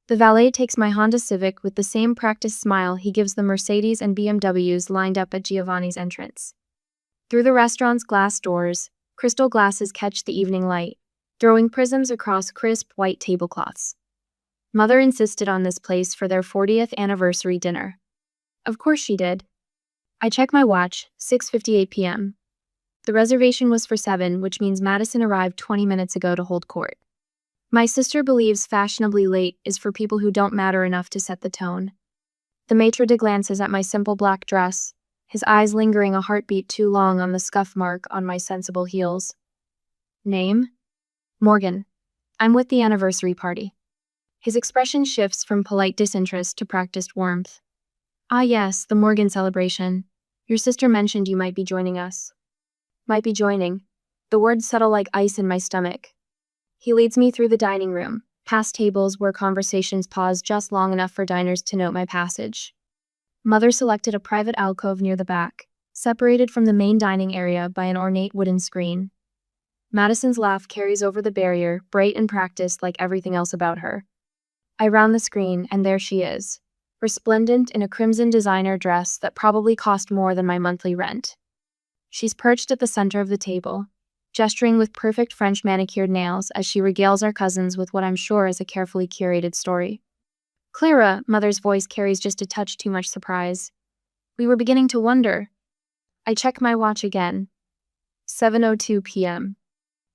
The valet takes my Honda Civic with the same practiced smile he gives the Mercedes and BMWs lined up at Giovanni's entrance. Through the restaurant's glass doors, crystal glasses catch the evening light, throwing prisms across crisp white tablecloths. Mother insisted on this place for their 40th anniversary dinner. Of course she did. I check my watch, 6:58 p.m. The reservation was for 7, which means Madison arrived 20 minutes ago to hold court. My sister believes fashionably late is for people who don't matter enough to set the tone. The maitre d' glances at my simple black dress, his eyes lingering a heartbeat too long on the scuff mark on my sensible heels. Name? Morgan. I'm with the anniversary party. His expression shifts from polite disinterest to practiced warmth. Ah yes, the Morgan celebration. Your sister mentioned you might be joining us. Might be joining. The words settle like ice in my stomach. He leads me through the dining room, past tables where conversations pause just long enough for diners to note my passage. Mother selected a private alcove near the back, separated from the main dining area by an ornate wooden screen. Madison's laugh carries over the barrier, bright and practiced like everything else about her. I round the screen, and there she is, resplendent in a crimson designer dress that probably cost more than my monthly rent. She's perched at the center of the table, gesturing with perfect French manicured nails as she regales our cousins with what I'm sure is a carefully curated story. Clara, Mother's voice carries just a touch too much surprise. We were beginning to wonder. I check my watch again. 7:02 p.m.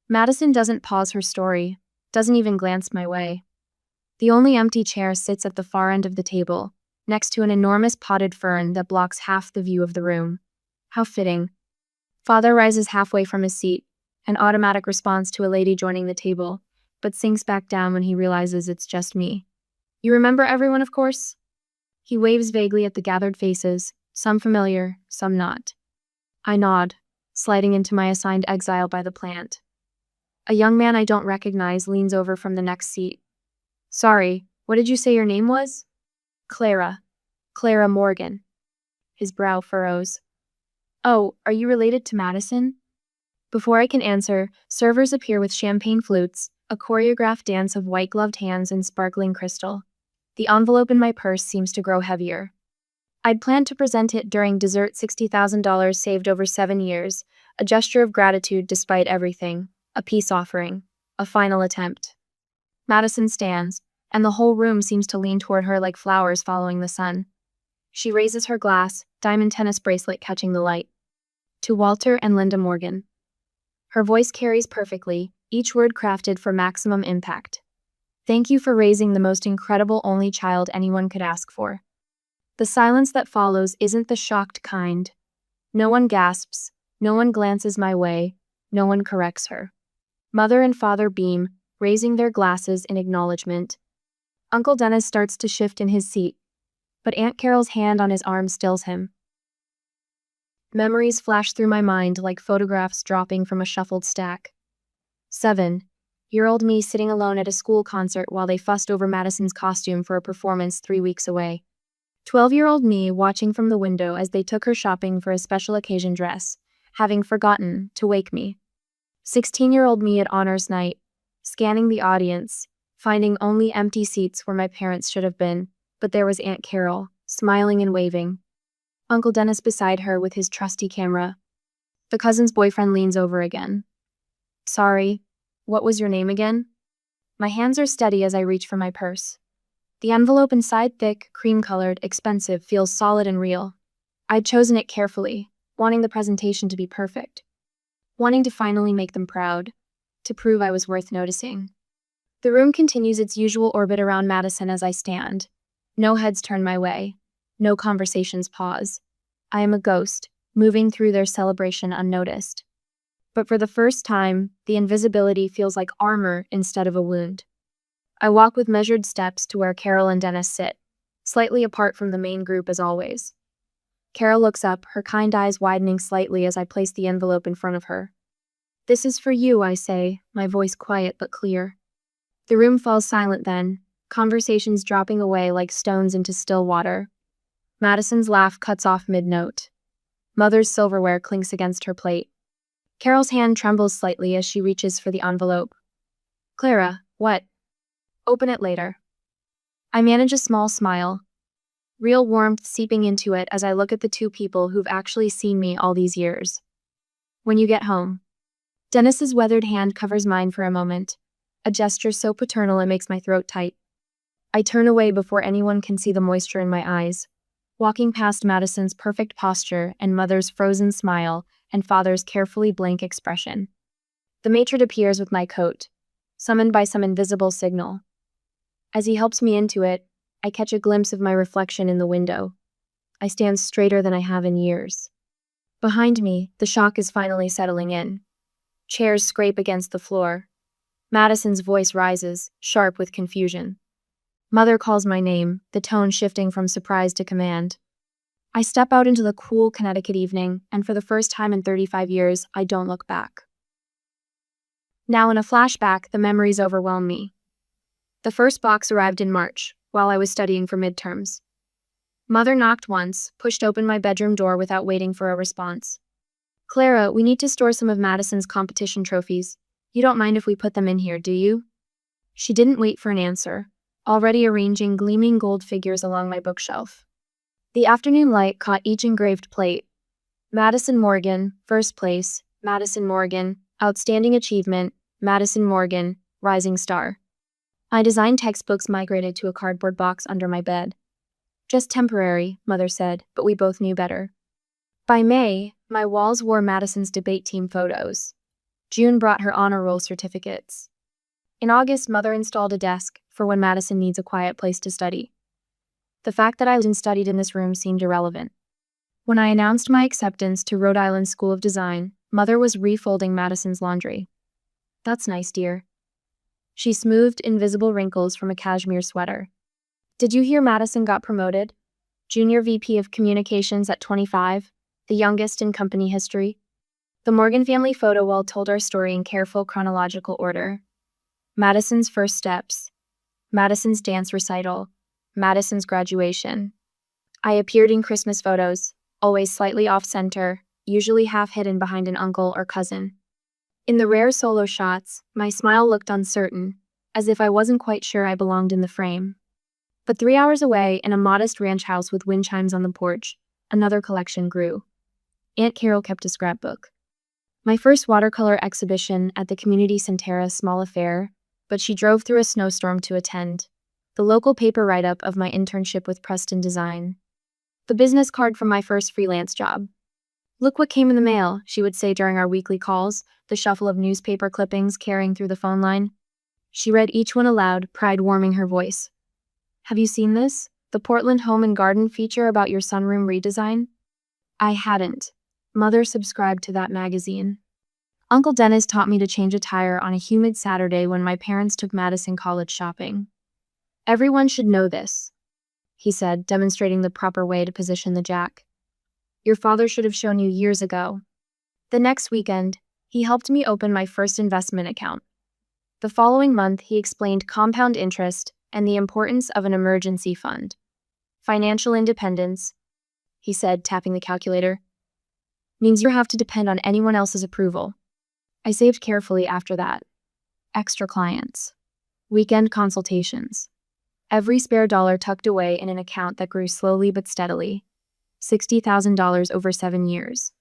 Madison doesn't pause her story, doesn't even glance my way. The only empty chair sits at the far end of the table, next to an enormous potted fern that blocks half the view of the room. How fitting. Father rises halfway from his seat, an automatic response to a lady joining the table, but sinks back down when he realizes it's just me. You remember everyone, of course? He waves vaguely at the gathered faces, some familiar, some not. I nod, sliding into my assigned exile by the plant. A young man I don't recognize leans over from the next seat. Sorry, what did you say your name was? Clara. Clara Morgan. His brow furrows. Oh, are you related to Madison? Before I can answer, servers appear with champagne flutes, a choreographed dance of white-gloved hands and sparkling crystal. The envelope in my purse seems to grow heavier. I'd planned to present it during dessert $60,000 saved over 7 years, a gesture of gratitude despite everything, a peace offering, a final attempt. Madison stands, and the whole room seems to lean toward her like flowers following the sun. She raises her glass, diamond tennis bracelet catching the light. To Walter and Linda Morgan. Her voice carries perfectly, each word crafted for maximum impact. Thank you for raising the most incredible only child anyone could ask for. The silence that follows isn't the shocked kind. No one gasps, no one glances my way, no one corrects her. Mother and father beam, raising their glasses in acknowledgement. Uncle Dennis starts to shift in his seat, but Aunt Carol's hand on his arm stills him. Memories flash through my mind like photographs dropping from a shuffled stack. 7-year-old me sitting alone at a school concert while they fussed over Madison's costume for a performance 3 weeks away. 12-year-old me watching from the window as they took her shopping for a special occasion dress, having forgotten to wake me. 16-year-old me at honors night, scanning the audience, finding only empty seats where my parents should have been, but there was Aunt Carol, smiling and waving. Uncle Dennis beside her with his trusty camera. The cousin's boyfriend leans over again. Sorry, what was your name again? My hands are steady as I reach for my purse. The envelope inside, thick, cream-colored, expensive, feels solid and real. I'd chosen it carefully, wanting the presentation to be perfect. Wanting to finally make them proud, to prove I was worth noticing. The room continues its usual orbit around Madison as I stand. No heads turn my way. No conversations pause. I am a ghost, moving through their celebration unnoticed. But for the first time, the invisibility feels like armor instead of a wound. I walk with measured steps to where Carol and Dennis sit, slightly apart from the main group as always. Carol looks up, her kind eyes widening slightly as I place the envelope in front of her. This is for you, I say, my voice quiet but clear. The room falls silent then, conversations dropping away like stones into still water. Madison's laugh cuts off mid-note. Mother's silverware clinks against her plate. Carol's hand trembles slightly as she reaches for the envelope. Clara, what? Open it later. I manage a small smile, real warmth seeping into it as I look at the two people who've actually seen me all these years. When you get home. Dennis's weathered hand covers mine for a moment, a gesture so paternal it makes my throat tight. I turn away before anyone can see the moisture in my eyes, walking past Madison's perfect posture and mother's frozen smile and father's carefully blank expression. The matron appears with my coat, summoned by some invisible signal. As he helps me into it, I catch a glimpse of my reflection in the window. I stand straighter than I have in years. Behind me, the shock is finally settling in. Chairs scrape against the floor. Madison's voice rises, sharp with confusion. Mother calls my name, the tone shifting from surprise to command. I step out into the cool Connecticut evening, and for the first time in 35 years, I don't look back. Now in a flashback, the memories overwhelm me. The first box arrived in March, while I was studying for midterms. Mother knocked once, pushed open my bedroom door without waiting for a response. "Clara, we need to store some of Madison's competition trophies. You don't mind if we put them in here, do you?" She didn't wait for an answer, already arranging gleaming gold figures along my bookshelf. The afternoon light caught each engraved plate. Madison Morgan, first place. Madison Morgan, outstanding achievement. Madison Morgan, rising star. My design textbooks migrated to a cardboard box under my bed. "Just temporary," Mother said, but we both knew better. By May, my walls wore Madison's debate team photos. June brought her honor roll certificates. In August, Mother installed a desk for when Madison needs a quiet place to study. The fact that I lived and studied in this room seemed irrelevant. When I announced my acceptance to Rhode Island School of Design, Mother was refolding Madison's laundry. "That's nice, dear." She smoothed invisible wrinkles from a cashmere sweater. "Did you hear Madison got promoted? Junior VP of Communications at 25, the youngest in company history." The Morgan family photo wall told our story in careful chronological order. Madison's first steps, Madison's dance recital, Madison's graduation. I appeared in Christmas photos, always slightly off-center, usually half hidden behind an uncle or cousin. In the rare solo shots, my smile looked uncertain, as if I wasn't quite sure I belonged in the frame. But 3 hours away, in a modest ranch house with wind chimes on the porch, another collection grew. Aunt Carol kept a scrapbook. My first watercolor exhibition at the Community Centera small affair, but she drove through a snowstorm to attend. The local paper write-up of my internship with Preston Design. The business card from my first freelance job. "Look what came in the mail," she would say during our weekly calls, the shuffle of newspaper clippings carrying through the phone line. She read each one aloud, pride warming her voice. "Have you seen this? The Portland Home and Garden feature about your sunroom redesign?" I hadn't. Mother subscribed to that magazine. Uncle Dennis taught me to change a tire on a humid Saturday when my parents took Madison college shopping. "Everyone should know this," he said, demonstrating the proper way to position the jack. "Your father should have shown you years ago." The next weekend, he helped me open my first investment account. The following month, he explained compound interest and the importance of an emergency fund. "Financial independence," he said, tapping the calculator, "means you have to depend on anyone else's approval." I saved carefully after that. Extra clients. Weekend consultations. Every spare dollar tucked away in an account that grew slowly but steadily. $60,000 over 7 years.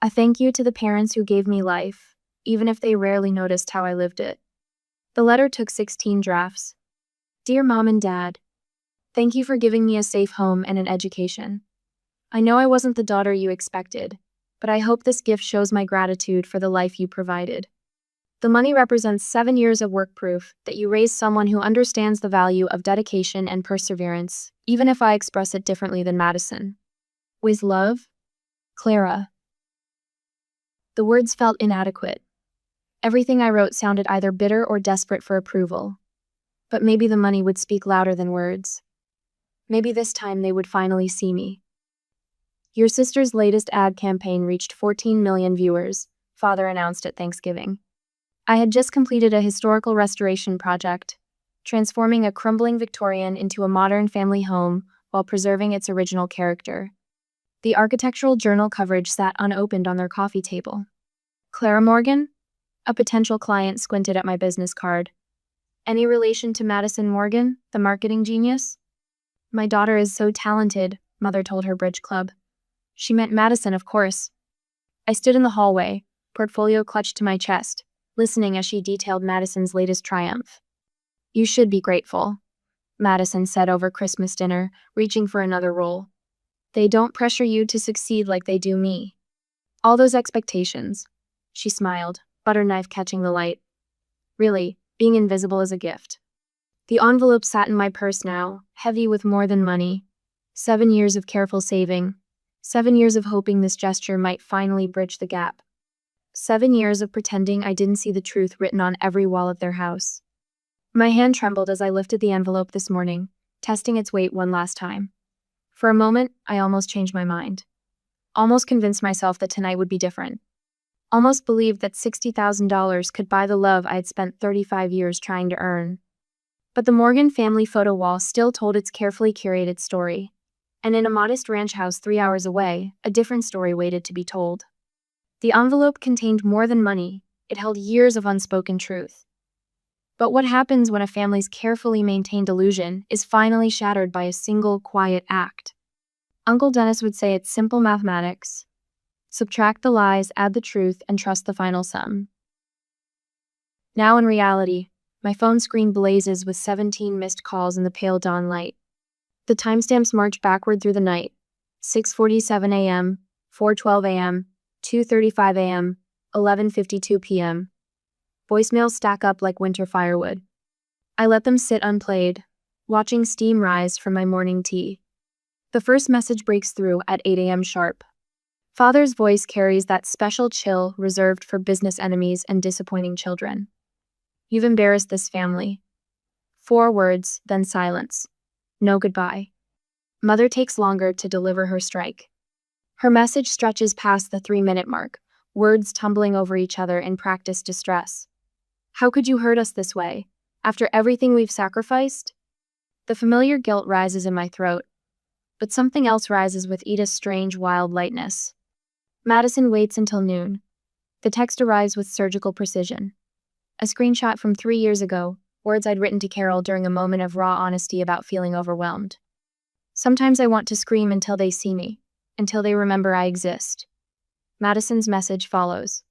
A thank you to the parents who gave me life, even if they rarely noticed how I lived it. The letter took 16 drafts. "Dear Mom and Dad, thank you for giving me a safe home and an education. I know I wasn't the daughter you expected, but I hope this gift shows my gratitude for the life you provided. The money represents 7 years of work proof that you raised someone who understands the value of dedication and perseverance, even if I express it differently than Madison. With love, Clara." The words felt inadequate. Everything I wrote sounded either bitter or desperate for approval. But maybe the money would speak louder than words. Maybe this time they would finally see me. "Your sister's latest ad campaign reached 14 million viewers," Father announced at Thanksgiving. I had just completed a historical restoration project, transforming a crumbling Victorian into a modern family home while preserving its original character. The Architectural Journal coverage sat unopened on their coffee table. "Clara Morgan?" A potential client squinted at my business card. Any relation to Madison Morgan, the marketing genius? My daughter is so talented, Mother told her bridge club. She meant Madison, of course. I stood in the hallway, portfolio clutched to my chest, listening as she detailed Madison's latest triumph. You should be grateful, Madison said over Christmas dinner, reaching for another roll. They don't pressure you to succeed like they do me. All those expectations. She smiled, butter knife catching the light. Really, being invisible is a gift. The envelope sat in my purse now, heavy with more than money. 7 years of careful saving. 7 years of hoping this gesture might finally bridge the gap. 7 years of pretending I didn't see the truth written on every wall of their house. My hand trembled as I lifted the envelope this morning, testing its weight one last time. For a moment, I almost changed my mind. Almost convinced myself that tonight would be different. Almost believed that $60,000 could buy the love I had spent 35 years trying to earn. But the Morgan family photo wall still told its carefully curated story. And in a modest ranch house 3 hours away, a different story waited to be told. The envelope contained more than money. It held years of unspoken truth. But what happens when a family's carefully maintained illusion is finally shattered by a single quiet act? Uncle Dennis would say it's simple mathematics. Subtract the lies, add the truth, and trust the final sum. Now in reality, my phone screen blazes with 17 missed calls in the pale dawn light. The timestamps march backward through the night. 6:47 a.m., 4:12 a.m., 2:35 a.m., 11:52 p.m. Voicemails stack up like winter firewood. I let them sit unplayed, watching steam rise from my morning tea. The first message breaks through at 8 a.m. sharp. Father's voice carries that special chill reserved for business enemies and disappointing children. You've embarrassed this family. 4 words, then silence. No goodbye. Mother takes longer to deliver her strike. Her message stretches past the 3-minute mark, words tumbling over each other in practiced distress. How could you hurt us this way, after everything we've sacrificed? The familiar guilt rises in my throat, but something else rises with Ida's strange, wild lightness. Madison waits until noon. The text arrives with surgical precision. A screenshot from 3 years ago, words I'd written to Carol during a moment of raw honesty about feeling overwhelmed. Sometimes I want to scream until they see me, until they remember I exist. Madison's message follows.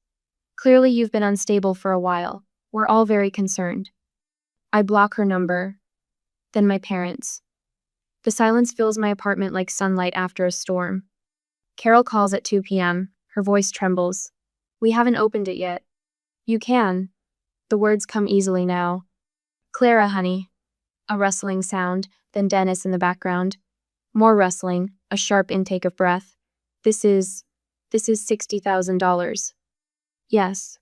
Clearly you've been unstable for a while. We're all very concerned. I block her number. Then my parents. The silence fills my apartment like sunlight after a storm. Carol calls at 2 p.m. Her voice trembles. We haven't opened it yet. You can. The words come easily now. Clara, honey. A rustling sound, then Dennis in the background. More rustling, a sharp intake of breath. This is $60,000. Yes.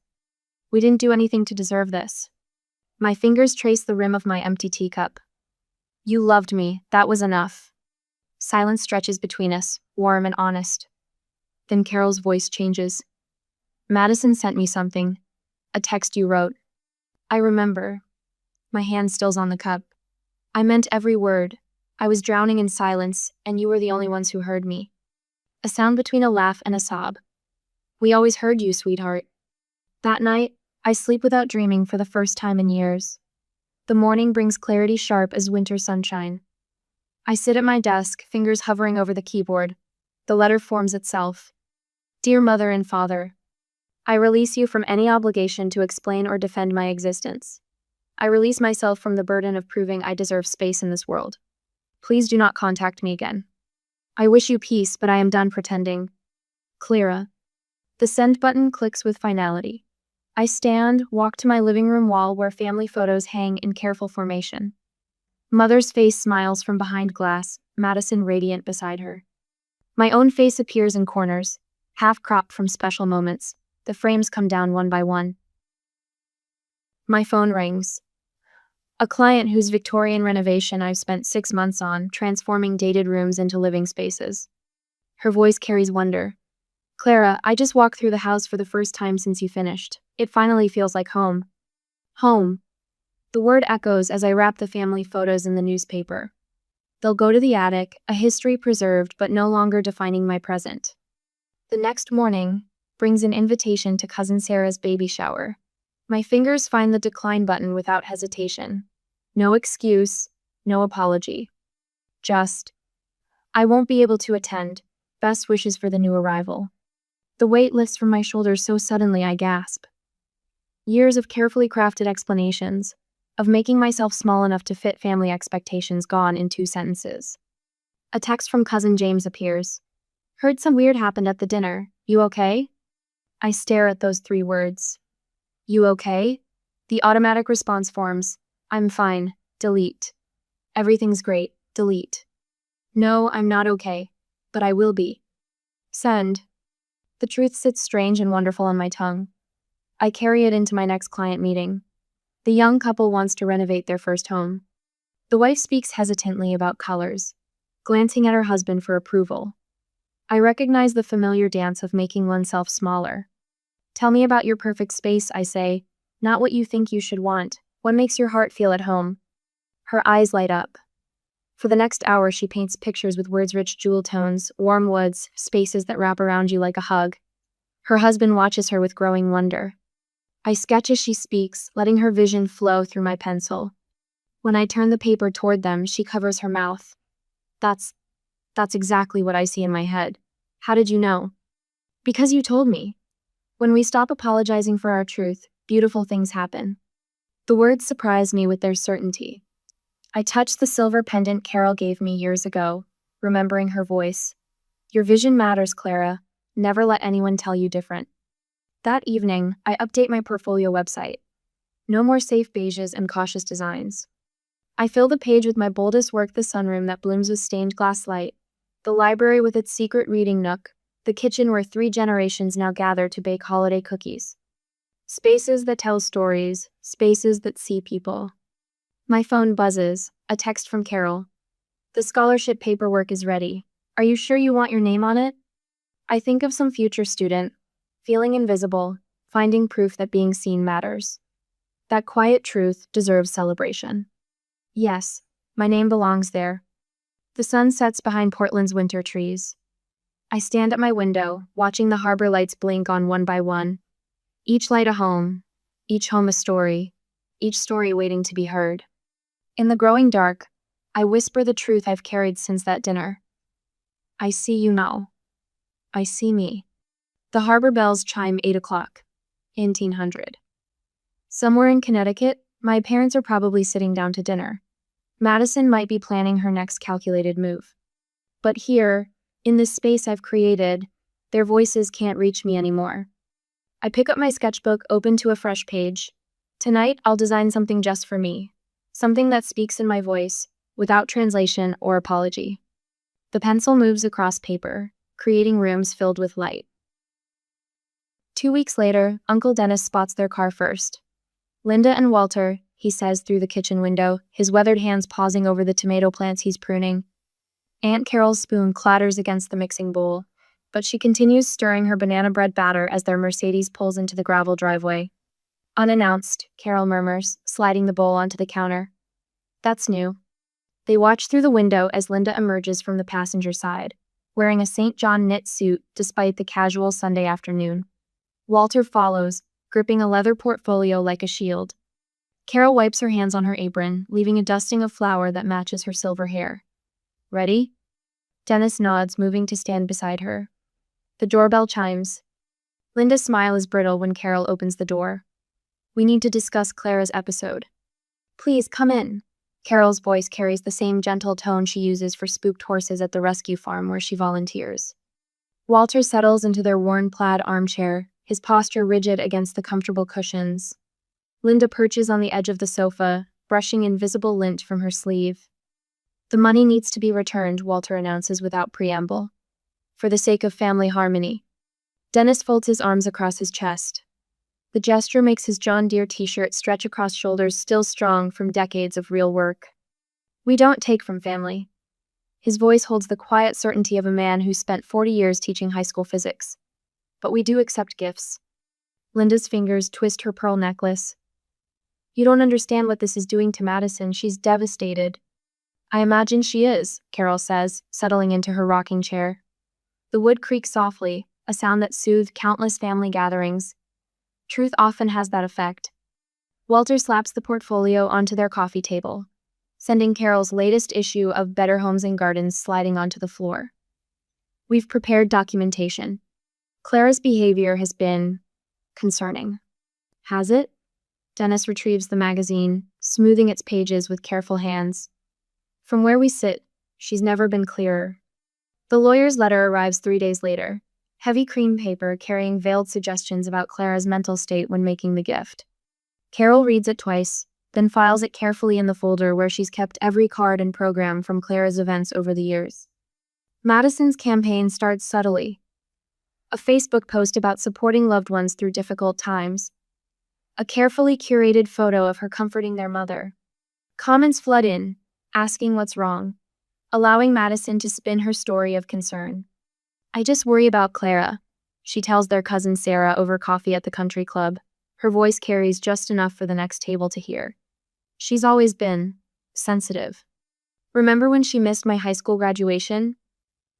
We didn't do anything to deserve this. My fingers trace the rim of my empty teacup. You loved me, that was enough. Silence stretches between us, warm and honest. Then Carol's voice changes. Madison sent me something. A text you wrote. I remember. My hand still's on the cup. I meant every word. I was drowning in silence, and you were the only ones who heard me. A sound between a laugh and a sob. We always heard you, sweetheart. That night, I sleep without dreaming for the first time in years. The morning brings clarity sharp as winter sunshine. I sit at my desk, fingers hovering over the keyboard. The letter forms itself. Dear Mother and Father, I release you from any obligation to explain or defend my existence. I release myself from the burden of proving I deserve space in this world. Please do not contact me again. I wish you peace, but I am done pretending. Clara. The send button clicks with finality. I stand, walk to my living room wall where family photos hang in careful formation. Mother's face smiles from behind glass, Madison radiant beside her. My own face appears in corners, half cropped from special moments. The frames come down one by one. My phone rings. A client whose Victorian renovation I've spent 6 months on, transforming dated rooms into living spaces. Her voice carries wonder. Clara, I just walked through the house for the first time since you finished. It finally feels like home. Home. The word echoes as I wrap the family photos in the newspaper. They'll go to the attic, a history preserved but no longer defining my present. The next morning brings an invitation to Cousin Sarah's baby shower. My fingers find the decline button without hesitation. No excuse, no apology. Just, I won't be able to attend. Best wishes for the new arrival. The weight lifts from my shoulders so suddenly I gasp. Years of carefully crafted explanations, of making myself small enough to fit family expectations gone in 2 sentences. A text from cousin James appears. Heard some weird happened at the dinner. You okay? I stare at those 3 words. You okay? The automatic response forms. I'm fine. Delete. Everything's great. Delete. No, I'm not okay. But I will be. Send. The truth sits strange and wonderful on my tongue. I carry it into my next client meeting. The young couple wants to renovate their first home. The wife speaks hesitantly about colors, glancing at her husband for approval. I recognize the familiar dance of making oneself smaller. Tell me about your perfect space, I say, not what you think you should want. What makes your heart feel at home? Her eyes light up. For the next hour, she paints pictures with words-rich jewel tones, warm woods, spaces that wrap around you like a hug. Her husband watches her with growing wonder. I sketch as she speaks, letting her vision flow through my pencil. When I turn the paper toward them, she covers her mouth. That's exactly what I see in my head. How did you know? Because you told me. When we stop apologizing for our truth, beautiful things happen. The words surprise me with their certainty. I touch the silver pendant Carol gave me years ago, remembering her voice. Your vision matters, Clara. Never let anyone tell you different. That evening, I update my portfolio website. No more safe beiges and cautious designs. I fill the page with my boldest work, the sunroom that blooms with stained glass light, the library with its secret reading nook, the kitchen where 3 generations now gather to bake holiday cookies. Spaces that tell stories, spaces that see people. My phone buzzes, a text from Carol. The scholarship paperwork is ready. Are you sure you want your name on it? I think of some future student, feeling invisible, finding proof that being seen matters. That quiet truth deserves celebration. Yes, my name belongs there. The sun sets behind Portland's winter trees. I stand at my window, watching the harbor lights blink on one by one. Each light a home, each home a story, each story waiting to be heard. In the growing dark, I whisper the truth I've carried since that dinner. I see you now. I see me. The harbor bells chime 8 o'clock. 1800. Somewhere in Connecticut, my parents are probably sitting down to dinner. Madison might be planning her next calculated move. But here, in this space I've created, their voices can't reach me anymore. I pick up my sketchbook, open to a fresh page. Tonight, I'll design something just for me. Something that speaks in my voice, without translation or apology. The pencil moves across paper, creating rooms filled with light. 2 weeks later, Uncle Dennis spots their car first. Linda and Walter, he says through the kitchen window, his weathered hands pausing over the tomato plants he's pruning. Aunt Carol's spoon clatters against the mixing bowl, but she continues stirring her banana bread batter as their Mercedes pulls into the gravel driveway. Unannounced, Carol murmurs, sliding the bowl onto the counter. That's new. They watch through the window as Linda emerges from the passenger side, wearing a St. John knit suit despite the casual Sunday afternoon. Walter follows, gripping a leather portfolio like a shield. Carol wipes her hands on her apron, leaving a dusting of flour that matches her silver hair. Ready? Dennis nods, moving to stand beside her. The doorbell chimes. Linda's smile is brittle when Carol opens the door. We need to discuss Clara's episode. Please, come in. Carol's voice carries the same gentle tone she uses for spooked horses at the rescue farm where she volunteers. Walter settles into their worn plaid armchair, his posture rigid against the comfortable cushions. Linda perches on the edge of the sofa, brushing invisible lint from her sleeve. The money needs to be returned, Walter announces without preamble. For the sake of family harmony. Dennis folds his arms across his chest. The gesture makes his John Deere t-shirt stretch across shoulders still strong from decades of real work. We don't take from family. His voice holds the quiet certainty of a man who spent 40 years teaching high school physics. But we do accept gifts. Linda's fingers twist her pearl necklace. You don't understand what this is doing to Madison. She's devastated. I imagine she is, Carol says, settling into her rocking chair. The wood creaks softly, a sound that soothed countless family gatherings. Truth often has that effect, Walter slaps the portfolio onto their coffee table, sending Carol's latest issue of Better Homes and Gardens sliding onto the floor. We've prepared documentation. Clara's behavior has been concerning. Has it? Dennis retrieves the magazine, smoothing its pages with careful hands. From where we sit, she's never been clearer. The lawyer's letter arrives 3 days later, heavy cream paper carrying veiled suggestions about Clara's mental state when making the gift. Carol reads it twice, then files it carefully in the folder where she's kept every card and program from Clara's events over the years. Madison's campaign starts subtly. A Facebook post about supporting loved ones through difficult times. A carefully curated photo of her comforting their mother. Comments flood in, asking what's wrong, allowing Madison to spin her story of concern. I just worry about Clara, she tells their cousin Sarah over coffee at the country club. Her voice carries just enough for the next table to hear. She's always been sensitive. Remember when she missed my high school graduation?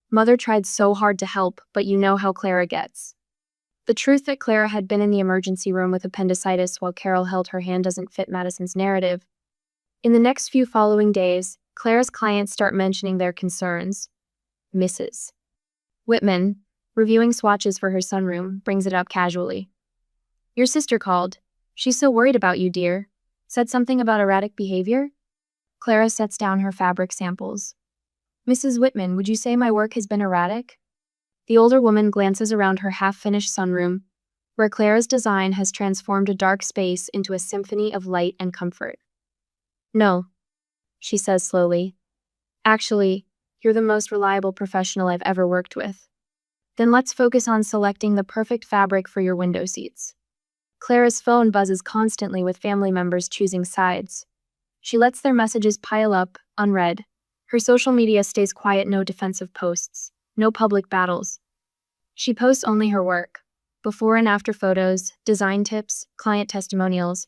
Mother tried so hard to help, but you know how Clara gets. The truth that Clara had been in the emergency room with appendicitis while Carol held her hand doesn't fit Madison's narrative. In the next few following days, Clara's clients start mentioning their concerns. Mrs. Whitman, reviewing swatches for her sunroom, brings it up casually. Your sister called. She's so worried about you, dear. Said something about erratic behavior? Clara sets down her fabric samples. Mrs. Whitman, would you say my work has been erratic? The older woman glances around her half-finished sunroom, where Clara's design has transformed a dark space into a symphony of light and comfort. No, she says slowly. Actually, you're the most reliable professional I've ever worked with. Then let's focus on selecting the perfect fabric for your window seats. Clara's phone buzzes constantly with family members choosing sides. She lets their messages pile up, unread. Her social media stays quiet, no defensive posts, no public battles. She posts only her work, before and after photos, design tips, client testimonials.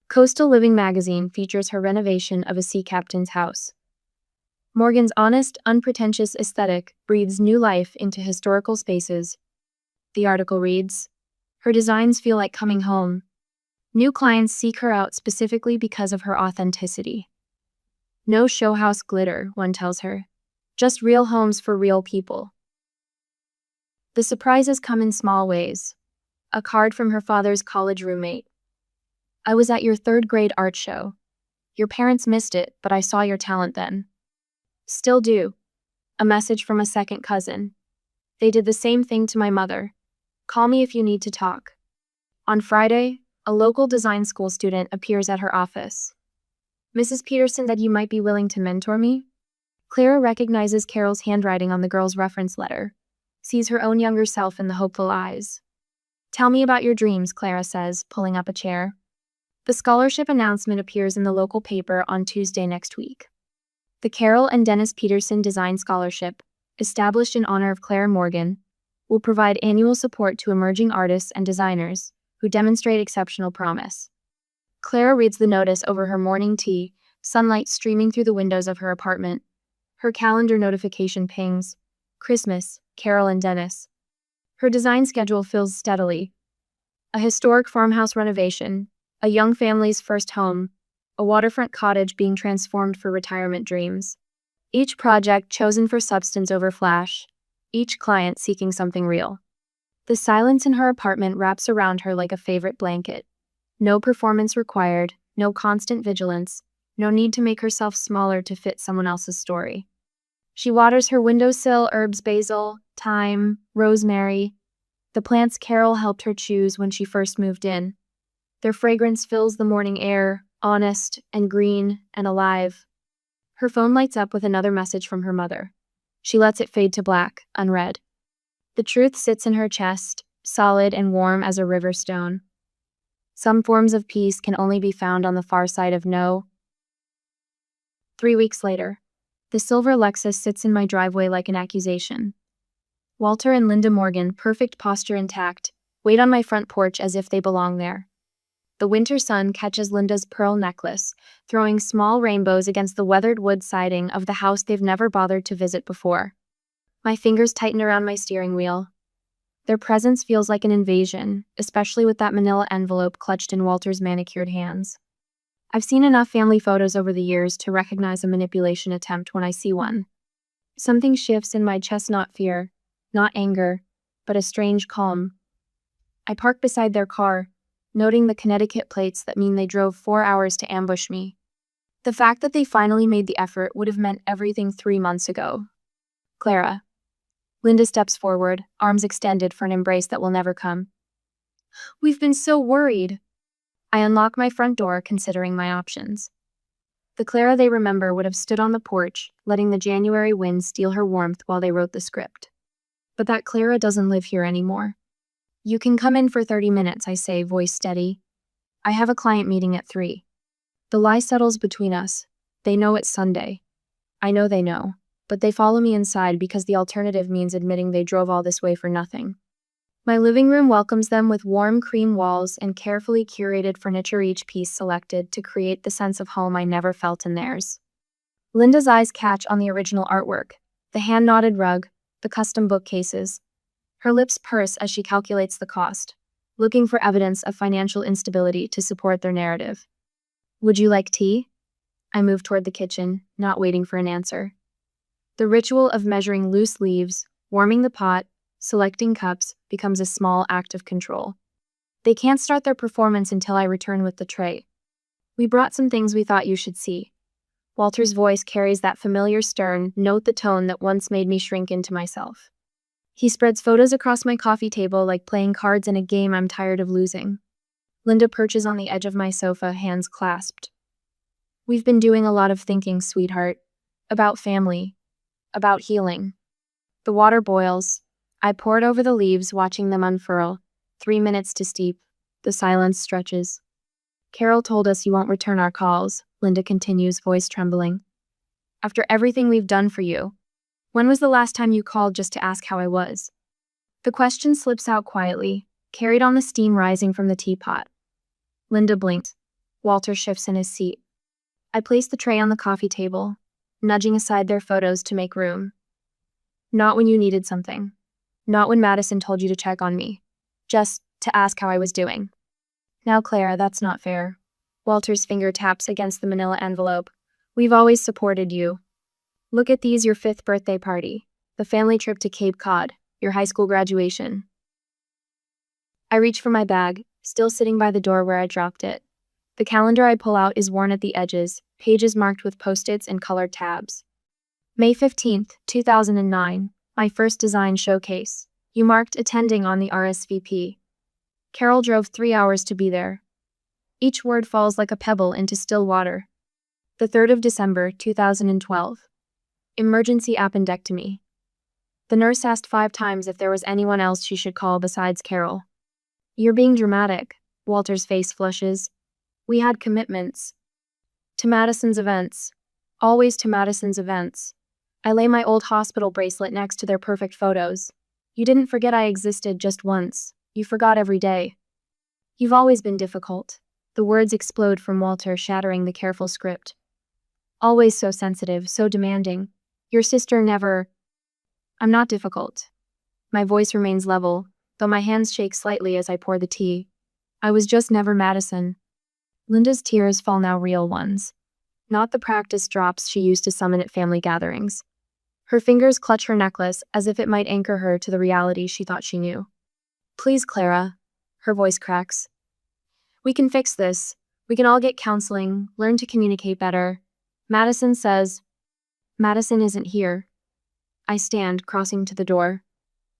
Coastal Living magazine features her renovation of a sea captain's house. Morgan's honest, unpretentious aesthetic breathes new life into historical spaces. The article reads, her designs feel like coming home. New clients seek her out specifically because of her authenticity. No showhouse glitter, one tells her. Just real homes for real people. The surprises come in small ways. A card from her father's college roommate. I was at your 3rd grade art show. Your parents missed it, but I saw your talent then. Still do. A message from a second cousin. They did the same thing to my mother. Call me if you need to talk. On Friday, a local design school student appears at her office. Mrs. Peterson said you might be willing to mentor me? Clara recognizes Carol's handwriting on the girl's reference letter, sees her own younger self in the hopeful eyes. Tell me about your dreams, Clara says, pulling up a chair. The scholarship announcement appears in the local paper on Tuesday next week. The Carol and Dennis Peterson Design Scholarship, established in honor of Clara Morgan, will provide annual support to emerging artists and designers who demonstrate exceptional promise. Clara reads the notice over her morning tea, sunlight streaming through the windows of her apartment. Her calendar notification pings. Christmas, Carol and Dennis. Her design schedule fills steadily. A historic farmhouse renovation, a young family's first home, a waterfront cottage being transformed for retirement dreams. Each project chosen for substance over flash, each client seeking something real. The silence in her apartment wraps around her like a favorite blanket. No performance required, no constant vigilance, no need to make herself smaller to fit someone else's story. She waters her windowsill herbs, basil, thyme, rosemary, the plants Carol helped her choose when she first moved in. Their fragrance fills the morning air, honest and green and alive. Her phone lights up with another message from her mother. She lets it fade to black, unread. The truth sits in her chest, solid and warm as a river stone. Some forms of peace can only be found on the far side of no. 3 weeks later, the silver Lexus sits in my driveway like an accusation. Walter and Linda Morgan, perfect posture intact, wait on my front porch as if they belong there. The winter sun catches Linda's pearl necklace, throwing small rainbows against the weathered wood siding of the house they've never bothered to visit before. My fingers tighten around my steering wheel. Their presence feels like an invasion, especially with that manila envelope clutched in Walter's manicured hands. I've seen enough family photos over the years to recognize a manipulation attempt when I see one. Something shifts in my chest, not fear, not anger, but a strange calm. I park beside their car, noting the Connecticut plates that mean they drove 4 hours to ambush me. The fact that they finally made the effort would have meant everything 3 months ago. Clara. Linda steps forward, arms extended for an embrace that will never come. We've been so worried. I unlock my front door, considering my options. The Clara they remember would have stood on the porch, letting the January wind steal her warmth while they wrote the script. But that Clara doesn't live here anymore. You can come in for 30 minutes, I say, voice steady. I have a client meeting at 3. The lie settles between us. They know it's Sunday. I know they know, but they follow me inside because the alternative means admitting they drove all this way for nothing. My living room welcomes them with warm cream walls and carefully curated furniture, each piece selected to create the sense of home I never felt in theirs. Linda's eyes catch on the original artwork, the hand-knotted rug, the custom bookcases. Her lips purse as she calculates the cost, looking for evidence of financial instability to support their narrative. Would you like tea? I move toward the kitchen, not waiting for an answer. The ritual of measuring loose leaves, warming the pot, selecting cups becomes a small act of control. They can't start their performance until I return with the tray. We brought some things we thought you should see. Walter's voice carries that familiar stern, note the tone that once made me shrink into myself. He spreads photos across my coffee table like playing cards in a game I'm tired of losing. Linda perches on the edge of my sofa, hands clasped. We've been doing a lot of thinking, sweetheart. About family. About healing. The water boils. I pour it over the leaves, watching them unfurl. 3 minutes to steep. The silence stretches. Carol told us you won't return our calls, Linda continues, voice trembling. After everything we've done for you. When was the last time you called just to ask how I was? The question slips out quietly, carried on the steam rising from the teapot. Linda blinks. Walter shifts in his seat. I place the tray on the coffee table, nudging aside their photos to make room. Not when you needed something. Not when Madison told you to check on me. Just to ask how I was doing. Now, Clara, that's not fair. Walter's finger taps against the manila envelope. We've always supported you. Look at these, your 5th birthday party, the family trip to Cape Cod, your high school graduation. I reach for my bag, still sitting by the door where I dropped it. The calendar I pull out is worn at the edges, pages marked with post-its and colored tabs. May 15th, 2009, my first design showcase. You marked attending on the RSVP. Carol drove 3 hours to be there. Each word falls like a pebble into still water. The 3rd of December, 2012. Emergency appendectomy. The nurse asked 5 times if there was anyone else she should call besides Carol. You're being dramatic. Walter's face flushes. We had commitments. To Madison's events. Always to Madison's events. I lay my old hospital bracelet next to their perfect photos. You didn't forget I existed just once. You forgot every day. You've always been difficult. The words explode from Walter, shattering the careful script. Always so sensitive, so demanding. Your sister never... I'm not difficult. My voice remains level, though my hands shake slightly as I pour the tea. I was just never Madison. Linda's tears fall now, real ones. Not the practice drops she used to summon at family gatherings. Her fingers clutch her necklace as if it might anchor her to the reality she thought she knew. Please, Clara. Her voice cracks. We can fix this. We can all get counseling, learn to communicate better. Madison says... Madison isn't here. I stand, crossing to the door.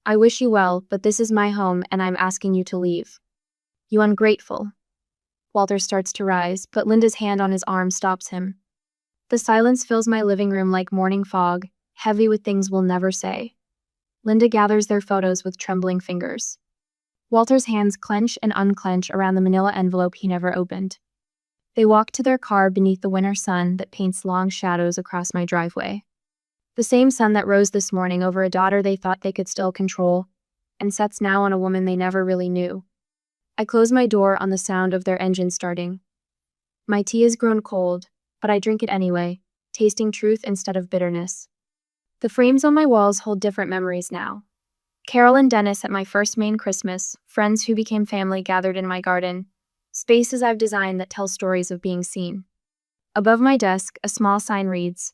I wish you well, but this is my home and I'm asking you to leave. You ungrateful. Walter starts to rise, but Linda's hand on his arm stops him. The silence fills my living room like morning fog, heavy with things we'll never say. Linda gathers their photos with trembling fingers. Walter's hands clench and unclench around the manila envelope he never opened. They walk to their car beneath the winter sun that paints long shadows across my driveway. The same sun that rose this morning over a daughter they thought they could still control, and sets now on a woman they never really knew. I close my door on the sound of their engine starting. My tea has grown cold, but I drink it anyway, tasting truth instead of bitterness. The frames on my walls hold different memories now. Carol and Dennis at my first Maine Christmas, friends who became family gathered in my garden, spaces I've designed that tell stories of being seen. Above my desk, a small sign reads,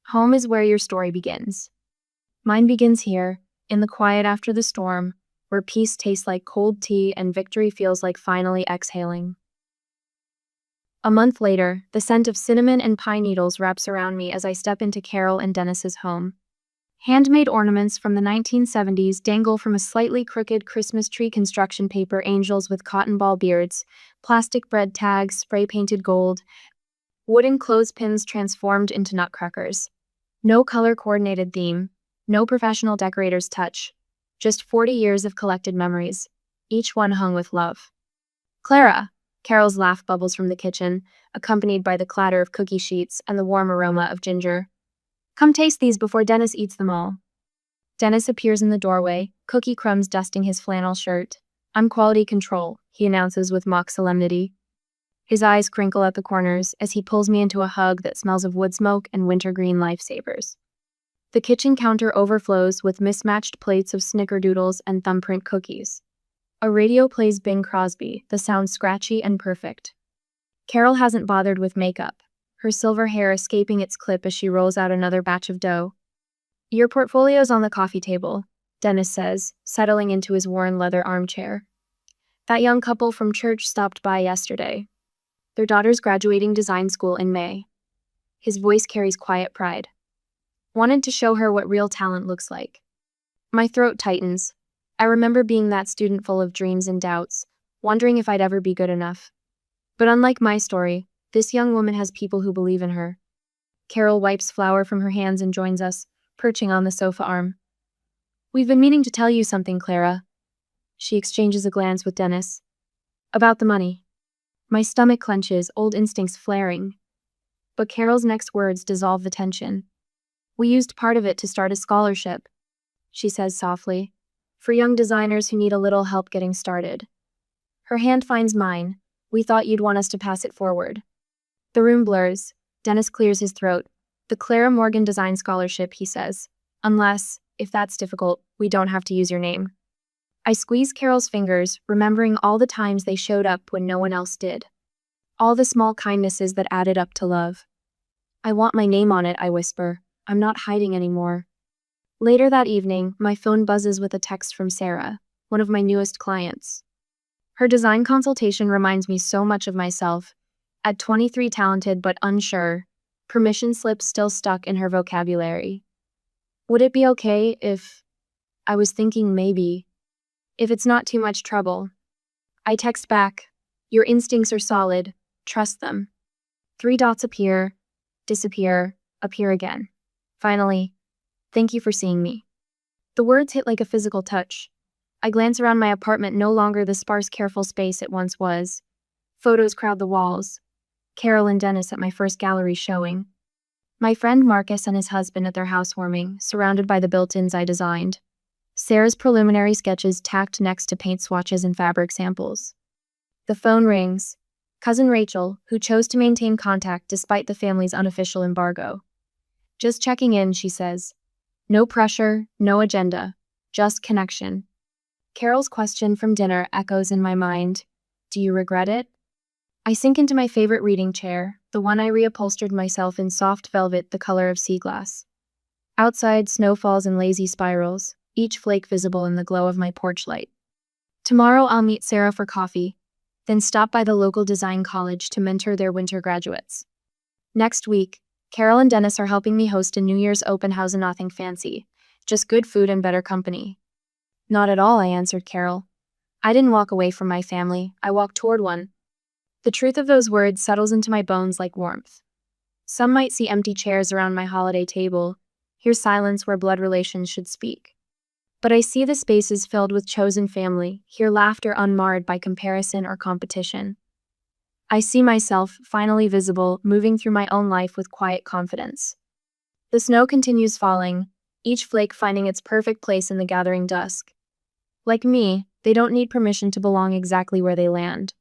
"Home is where your story begins." Mine begins here, in the quiet after the storm, where peace tastes like cold tea and victory feels like finally exhaling. A month later, the scent of cinnamon and pine needles wraps around me as I step into Carol and Dennis's home. Handmade ornaments from the 1970s dangle from a slightly crooked Christmas tree construction paper, angels with cotton ball beards, plastic bread tags spray-painted gold, wooden clothespins transformed into nutcrackers. No color-coordinated theme, no professional decorator's touch, just 40 years of collected memories, each one hung with love. "Clara!" Carol's laugh bubbles from the kitchen, accompanied by the clatter of cookie sheets and the warm aroma of ginger. "Come taste these before Dennis eats them all." Dennis appears in the doorway, cookie crumbs dusting his flannel shirt. "I'm quality control," he announces with mock solemnity. His eyes crinkle at the corners as he pulls me into a hug that smells of wood smoke and wintergreen lifesavers. The kitchen counter overflows with mismatched plates of snickerdoodles and thumbprint cookies. A radio plays Bing Crosby, the sound scratchy and perfect. Carol hasn't bothered with makeup, her silver hair escaping its clip as she rolls out another batch of dough. "Your portfolio's on the coffee table," Dennis says, settling into his worn leather armchair. "That young couple from church stopped by yesterday. Their daughter's graduating design school in May." His voice carries quiet pride. "Wanted to show her what real talent looks like." My throat tightens. I remember being that student full of dreams and doubts, wondering if I'd ever be good enough. But unlike my story, this young woman has people who believe in her. Carol wipes flour from her hands and joins us, perching on the sofa arm. "We've been meaning to tell you something, Clara." She exchanges a glance with Dennis. "About the money." My stomach clenches, old instincts flaring. But Carol's next words dissolve the tension. "We used part of it to start a scholarship," she says softly, "for young designers who need a little help getting started." Her hand finds mine. "We thought you'd want us to pass it forward." The room blurs. Dennis clears his throat. "The Clara Morgan Design Scholarship," he says. "Unless, if that's difficult, we don't have to use your name." I squeeze Carol's fingers, remembering all the times they showed up when no one else did. All the small kindnesses that added up to love. "I want my name on it," I whisper. "I'm not hiding anymore." Later that evening, my phone buzzes with a text from Sarah, one of my newest clients. Her design consultation reminds me so much of myself. At 23, talented but unsure, permission slips still stuck in her vocabulary. "Would it be okay if..." I was thinking maybe. "If it's not too much trouble." I text back, "Your instincts are solid. Trust them." 3 dots appear, disappear, appear again. Finally, "Thank you for seeing me." The words hit like a physical touch. I glance around my apartment, no longer the sparse, careful space it once was. Photos crowd the walls. Carol and Dennis at my first gallery showing. My friend Marcus and his husband at their housewarming, surrounded by the built-ins I designed. Sarah's preliminary sketches tacked next to paint swatches and fabric samples. The phone rings. Cousin Rachel, who chose to maintain contact despite the family's unofficial embargo. "Just checking in," she says. No pressure, no agenda, just connection. Carol's question from dinner echoes in my mind. "Do you regret it?" I sink into my favorite reading chair, the one I reupholstered myself in soft velvet the color of sea glass. Outside, snow falls in lazy spirals, each flake visible in the glow of my porch light. Tomorrow I'll meet Sarah for coffee, then stop by the local design college to mentor their winter graduates. Next week, Carol and Dennis are helping me host a New Year's open house, and nothing fancy, just good food and better company. "Not at all," I answered Carol. "I didn't walk away from my family, I walked toward one." The truth of those words settles into my bones like warmth. Some might see empty chairs around my holiday table, hear silence where blood relations should speak. But I see the spaces filled with chosen family, hear laughter unmarred by comparison or competition. I see myself, finally visible, moving through my own life with quiet confidence. The snow continues falling, each flake finding its perfect place in the gathering dusk. Like me, they don't need permission to belong exactly where they land.